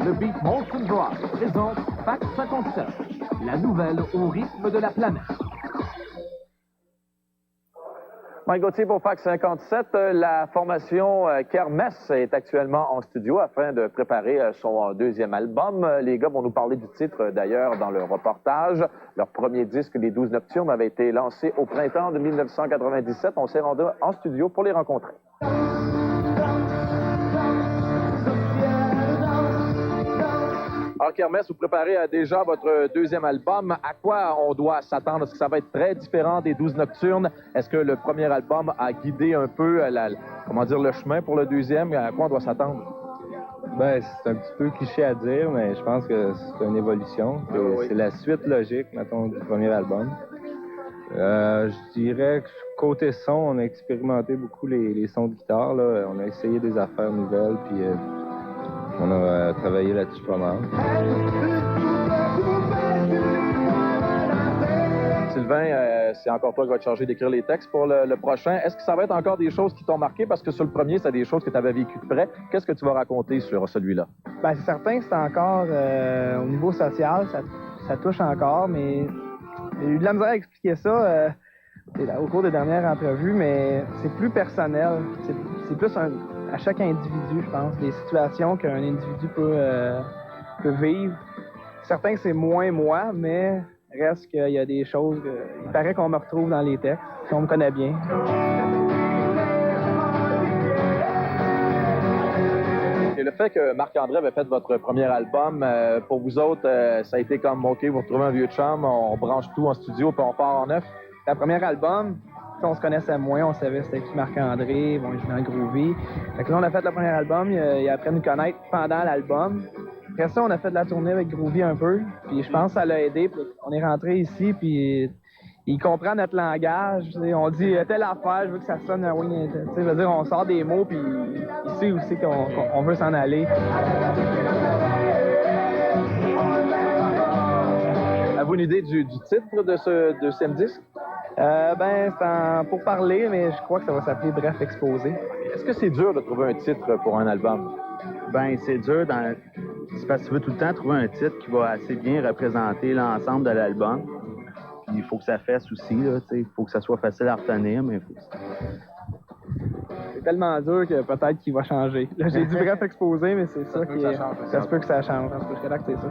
le Beat Motion Drive présente Fax 57, la nouvelle au rythme de la planète. Mike Gauthier pour Fax 57. La formation Kermesse est actuellement en studio afin de préparer son deuxième album. Les gars vont nous parler du titre d'ailleurs dans le reportage. Leur premier disque, Les 12 Nocturnes, avait été lancé au printemps de 1997. On s'est rendu en studio pour les rencontrer. Alors, Kermesse, vous préparez déjà votre deuxième album. À quoi on doit s'attendre? Est-ce que ça va être très différent des 12 Nocturnes? Est-ce que le premier album a guidé un peu le chemin pour le deuxième? À quoi on doit s'attendre? Ben, c'est un petit peu cliché à dire, mais je pense que c'est une évolution. Oui. C'est la suite logique, mettons, du premier album. Je dirais que côté son, on a expérimenté beaucoup les sons de guitare, là. On a essayé des affaires nouvelles, puis on a travaillé là-dessus pas mal. Sylvain, c'est encore toi qui vas te charger d'écrire les textes pour le prochain. Est-ce que ça va être encore des choses qui t'ont marqué? Parce que sur le premier, c'est des choses que tu avais vécues de près. Qu'est-ce que tu vas raconter sur celui-là? Ben, c'est certain que c'est encore, au niveau social, ça touche encore, mais j'ai eu de la misère à expliquer ça au cours des dernières entrevues, mais c'est plus personnel. C'est plus à chaque individu, je pense, des situations qu'un individu peut vivre. C'est certain que c'est moins moi, mais reste qu'il y a des choses, il paraît qu'on me retrouve dans les textes, qu'on me connaît bien. Et le fait que Marc-André avait fait votre premier album, pour vous autres, ça a été comme, OK, vous retrouvez un vieux chum, on branche tout en studio, puis on part en neuf. Le premier album, on se connaissait moins, on savait c'était qui Marc-André, bon, je venais en groovy. Fait que là, on a fait le premier album, il a appris à nous connaître pendant l'album. Après ça, on a fait de la tournée avec Groovy un peu, puis je pense que ça l'a aidé. Puis on est rentré ici, puis il comprend notre langage. On dit telle affaire, je veux que ça sonne oui, je veux dire, on sort des mots, puis il sait aussi qu'on veut s'en aller. Avez-vous une idée du titre de ce deuxième disque? Ben, c'est pour parler, mais je crois que ça va s'appeler Bref Exposé. Est-ce que c'est dur de trouver un titre pour un album? Ben, c'est dur c'est parce que tu veux tout le temps trouver un titre qui va assez bien représenter l'ensemble de l'album. Puis il faut que ça fasse aussi, là, il faut que ça soit facile à retenir, mais il faut que... C'est tellement dur que peut-être qu'il va changer. Là, j'ai dit Bref Exposé, mais c'est ça qui... Ça se peut que ça change. Je suis là que c'est ça.